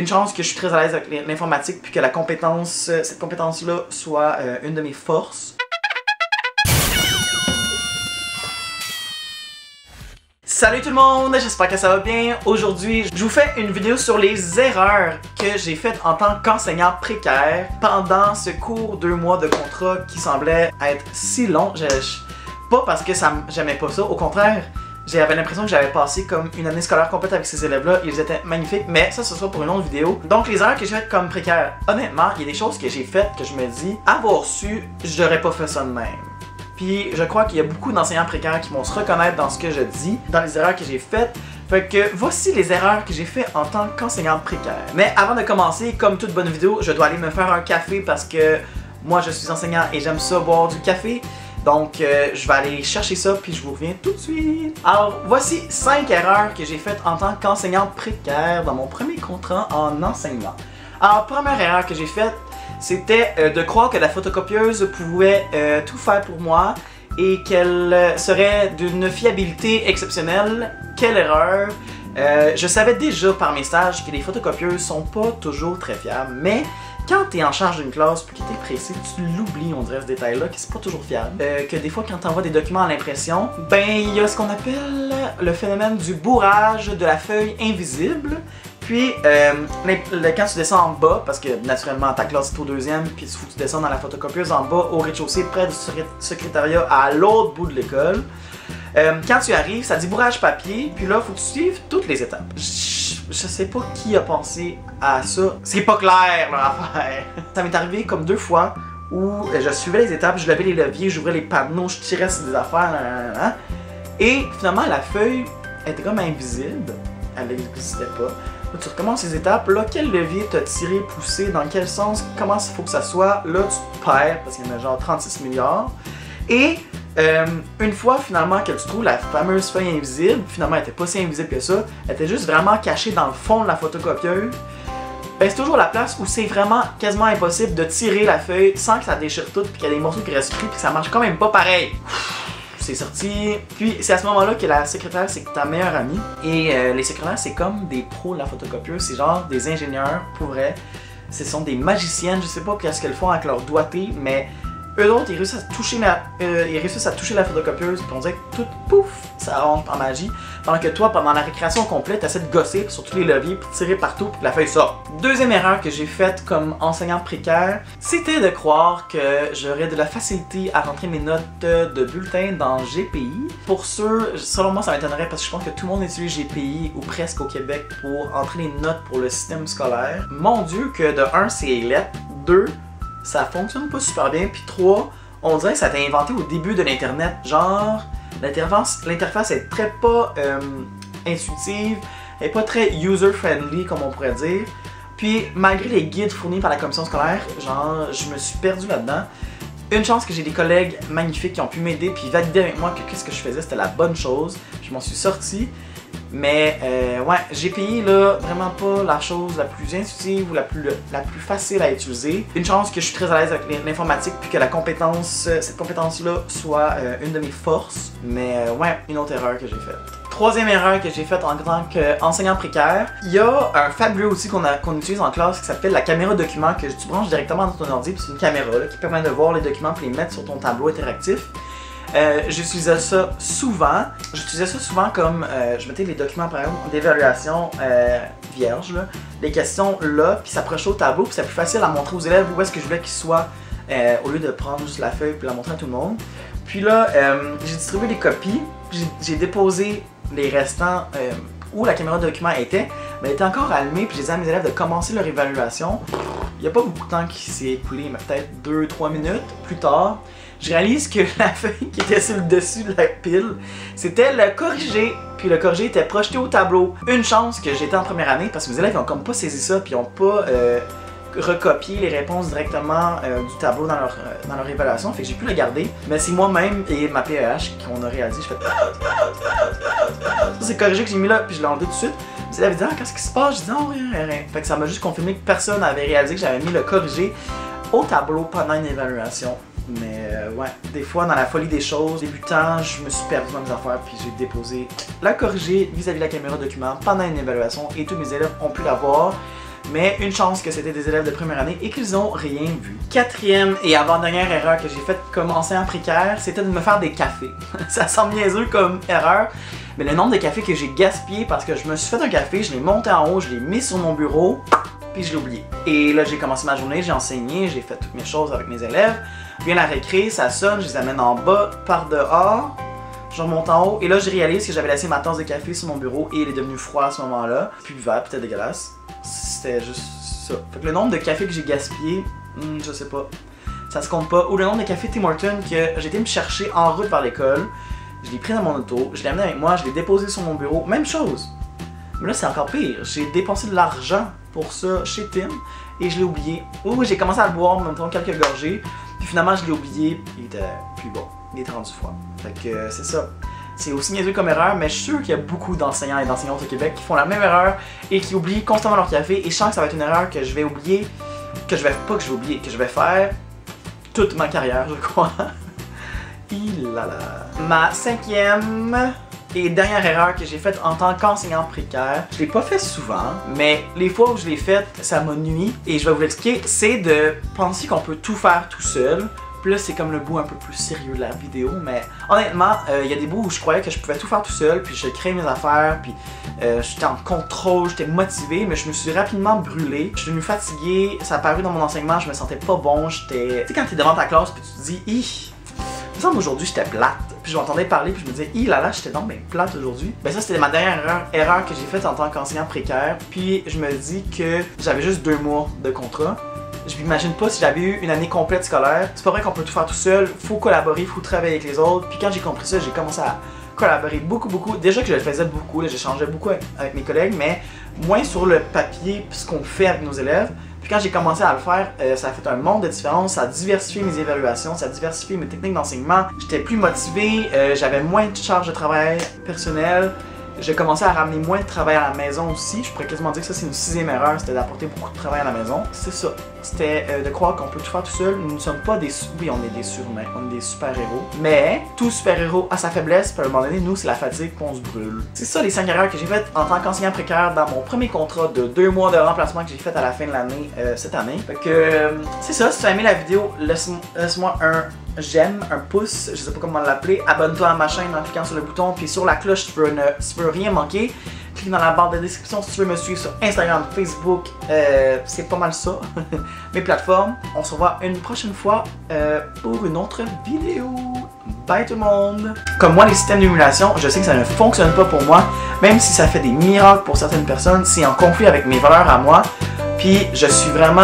Une chance que je suis très à l'aise avec l'informatique puis que la compétence, cette compétence-là soit une de mes forces. Salut tout le monde, j'espère que ça va bien. Aujourd'hui, je vous fais une vidéo sur les erreurs que j'ai faites en tant qu'enseignant précaire pendant ce court 2 mois de contrat qui semblait être si long. Pas parce que j'aimais pas ça, au contraire, j'avais l'impression que j'avais passé comme une année scolaire complète avec ces élèves-là. Ils étaient magnifiques, mais ça, ce sera pour une autre vidéo. Donc, les erreurs que j'ai faites comme précaire. Honnêtement, il y a des choses que j'ai faites que je me dis, avoir su, j'aurais pas fait ça de même. Puis je crois qu'il y a beaucoup d'enseignants précaires qui vont se reconnaître dans ce que je dis, dans les erreurs que j'ai faites. Fait que voici les erreurs que j'ai faites en tant qu'enseignant précaire. Mais avant de commencer, comme toute bonne vidéo, je dois aller me faire un café parce que moi je suis enseignant et j'aime ça boire du café. Donc je vais aller chercher ça puis je vous reviens tout de suite. Alors voici 5 erreurs que j'ai faites en tant qu'enseignant précaire dans mon premier contrat en enseignement. Alors première erreur que j'ai faite, c'était de croire que la photocopieuse pouvait tout faire pour moi et qu'elle serait d'une fiabilité exceptionnelle. Quelle erreur! Je savais déjà par mes stages que les photocopieuses sont pas toujours très fiables, mais quand tu es en charge d'une classe puis que tu es pressé, tu l'oublies, on dirait ce détail-là, que c'est pas toujours fiable. Que des fois, quand tu envoies des documents à l'impression, ben il y a ce qu'on appelle le phénomène du bourrage de la feuille invisible. Puis, quand tu descends en bas, parce que naturellement ta classe est au 2e, puis il faut que tu descends dans la photocopieuse en bas, au rez-de-chaussée, près du secrétariat, à l'autre bout de l'école. Quand tu arrives, ça dit bourrage papier, puis là, il faut que tu suives toutes les étapes. Je sais pas qui a pensé à ça. C'est pas clair, leur affaire. Ça m'est arrivé comme 2 fois où je suivais les étapes, je levais les leviers, j'ouvrais les panneaux, je tirais sur des affaires, et finalement, la feuille était comme invisible. Elle n'existait pas. Là, tu recommences les étapes. Là, quel levier t'as tiré, poussé, dans quel sens, comment il faut que ça soit. Là, tu te perds parce qu'il y en a genre 36 milliards. Et une fois finalement que tu trouves la fameuse feuille invisible, finalement elle était pas si invisible que ça, elle était juste vraiment cachée dans le fond de la photocopieuse. Ben, c'est toujours la place où c'est vraiment quasiment impossible de tirer la feuille sans que ça déchire tout, puis qu'il y a des morceaux qui restent pris, puis que ça marche quand même pas pareil. C'est sorti. Puis c'est à ce moment-là que la secrétaire, c'est ta meilleure amie. Et les secrétaires, c'est comme des pros de la photocopieuse. C'est genre des ingénieurs, pour vrai. Ce sont des magiciennes. Je sais pas qu'est-ce qu'elles font avec leur doigté, mais eux autres, ils réussissent à toucher la photocopieuse. Puis on dirait que tout, pouf, ça rentre en magie. Pendant que toi, pendant la récréation complète, tu essaies de gosser sur tous les leviers, puis tirer partout, puis que la feuille sort. Deuxième erreur que j'ai faite comme enseignant précaire, c'était de croire que j'aurais de la facilité à rentrer mes notes de bulletin dans GPI. Pour ceux, selon moi, ça m'étonnerait parce que je pense que tout le monde utilise GPI, ou presque au Québec, pour entrer les notes pour le système scolaire. Mon Dieu, que de 1, c'est lettres, 2, ça fonctionne pas super bien, puis 3, on dirait que ça a été inventé au début de l'Internet, genre... L'interface est très pas intuitive, elle est pas très user-friendly comme on pourrait dire. Puis malgré les guides fournis par la commission scolaire, genre je me suis perdu là-dedans. Une chance que j'ai des collègues magnifiques qui ont pu m'aider puis valider avec moi que qu'est-ce que je faisais c'était la bonne chose. Je m'en suis sorti. Mais ouais, GPI là, vraiment pas la chose la plus intuitive ou la plus facile à utiliser. Une chance que je suis très à l'aise avec l'informatique puis que la compétence, cette compétence-là soit une de mes forces. Mais ouais, une autre erreur que j'ai faite. Troisième erreur que j'ai faite en tant qu'enseignant précaire, il y a un fabuleux outil qu'on utilise en classe qui s'appelle la caméra document que tu branches directement dans ton ordi puis c'est une caméra là, qui permet de voir les documents puis les mettre sur ton tableau interactif. J'utilisais ça souvent. J'utilisais ça souvent comme je mettais les documents par exemple d'évaluation vierge, là, les questions là, puis ça projetait au tableau, puis c'est plus facile à montrer aux élèves où est-ce que je voulais qu'ils soient au lieu de prendre juste la feuille puis la montrer à tout le monde. Puis là, j'ai distribué des copies, j'ai déposé les restants où la caméra de document était, mais elle était encore allumée, puis j'ai dit à mes élèves de commencer leur évaluation. Il n'y a pas beaucoup de temps qui s'est écoulé, mais peut-être 2-3 minutes plus tard. Je réalise que la feuille qui était sur le dessus de la pile, c'était le corrigé, puis le corrigé était projeté au tableau. Une chance que j'étais en première année, parce que mes élèves n'ont comme pas saisi ça, puis ils n'ont pas recopié les réponses directement du tableau dans leur évaluation, fait que j'ai pu le garder. Mais c'est moi-même et ma PEH qu'on a réalisé, je fais... Ça c'est corrigé que j'ai mis là, puis je l'ai enlevé tout de suite. Mes élèves disaient « Ah, qu'est-ce qui se passe? » Je dis « Non, rien, rien. » Fait que ça m'a juste confirmé que personne n'avait réalisé que j'avais mis le corrigé au tableau pendant une évaluation. Mais ouais, des fois dans la folie des choses, débutant, je me suis perdu dans mes affaires puis j'ai déposé la corrigée vis-à-vis de la caméra document pendant une évaluation et tous mes élèves ont pu la voir. Mais une chance que c'était des élèves de première année et qu'ils ont rien vu. Quatrième et avant-dernière erreur que j'ai faite comme enseignant précaire, c'était de me faire des cafés. Ça semble niaiseux comme erreur, mais le nombre de cafés que j'ai gaspillé parce que je me suis fait un café, je l'ai monté en haut, je l'ai mis sur mon bureau, puis je l'ai oublié. Et là, j'ai commencé ma journée, j'ai enseigné, j'ai fait toutes mes choses avec mes élèves. Vient la récré, ça sonne, je les amène en bas, par dehors. Je remonte en haut et là je réalise que j'avais laissé ma tasse de café sur mon bureau et il est devenu froid à ce moment-là. Puis vert, peut-être dégueulasse. C'était juste ça. Fait que le nombre de cafés que j'ai gaspillé, je sais pas. Ça se compte pas. Ou le nombre de cafés Tim Hortons que j'ai été me chercher en route vers l'école. Je l'ai pris dans mon auto, je l'ai amené avec moi, je l'ai déposé sur mon bureau. Même chose. Mais là c'est encore pire. J'ai dépensé de l'argent pour ça chez Tim et je l'ai oublié. Ou j'ai commencé à le boire en même temps quelques gorgées. Puis finalement je l'ai oublié. Il était plus bon. Il était rendu froid. Fait que c'est ça. C'est aussi niaiseux comme erreur, mais je suis sûr qu'il y a beaucoup d'enseignants et d'enseignantes au Québec qui font la même erreur et qui oublient constamment leur café. Et je sens que ça va être une erreur que je vais oublier, que je vais faire toute ma carrière, je crois. Ma cinquième et dernière erreur que j'ai faite en tant qu'enseignant précaire, je l'ai pas fait souvent, mais les fois où je l'ai faite, ça m'a nui. Et je vais vous l'expliquer, c'est de penser qu'on peut tout faire tout seul. Puis là, c'est comme le bout un peu plus sérieux de la vidéo, mais honnêtement, il y a des bouts où je croyais que je pouvais tout faire tout seul, puis je créais mes affaires, puis j'étais en contrôle, j'étais motivé, mais je me suis rapidement brûlé. Je suis devenu fatigué, ça a paru dans mon enseignement, je me sentais pas bon, j'étais... Tu sais, quand t'es devant ta classe, puis tu te dis, il me semble aujourd'hui j'étais plate. Puis je m'entendais parler, puis je me disais, j'étais donc bien plate aujourd'hui. Ben ça, c'était ma dernière erreur que j'ai faite en tant qu'enseignant précaire, puis je me dis que j'avais juste 2 mois de contrat. Je m'imagine pas si j'avais eu une année complète scolaire. C'est pas vrai qu'on peut tout faire tout seul, faut collaborer, faut travailler avec les autres. Puis quand j'ai compris ça, j'ai commencé à collaborer beaucoup. Déjà que je le faisais beaucoup, j'échangeais beaucoup avec mes collègues, mais moins sur le papier, ce qu'on fait avec nos élèves. Puis quand j'ai commencé à le faire, ça a fait un monde de différence, ça a diversifié mes évaluations, ça a diversifié mes techniques d'enseignement. J'étais plus motivé, j'avais moins de charges de travail personnel. J'ai commencé à ramener moins de travail à la maison aussi. Je pourrais quasiment dire que ça c'est une 6e erreur, c'était d'apporter beaucoup de travail à la maison. C'est ça. C'était de croire qu'on peut tout faire tout seul. Nous ne sommes pas des... Oui, on est des surhumains, on est des super-héros. Mais tout super-héros a sa faiblesse, puis à un moment donné, nous, c'est la fatigue, puis on se brûle. C'est ça les 5 erreurs que j'ai faites en tant qu'enseignant précaire dans mon premier contrat de 2 mois de remplacement que j'ai fait à la fin de l'année, cette année. Fait que c'est ça, si tu as aimé la vidéo, laisse-moi un j'aime, un pouce, je sais pas comment l'appeler. Abonne-toi à ma chaîne en cliquant sur le bouton, puis sur la cloche si tu veux rien manquer. Clique dans la barre de description si tu veux me suivre sur Instagram, Facebook, c'est pas mal ça, mes plateformes. On se revoit une prochaine fois pour une autre vidéo. Bye tout le monde! Comme moi, les systèmes d'émulation, je sais que ça ne fonctionne pas pour moi, même si ça fait des miracles pour certaines personnes, c'est en conflit avec mes valeurs à moi. Puis je suis vraiment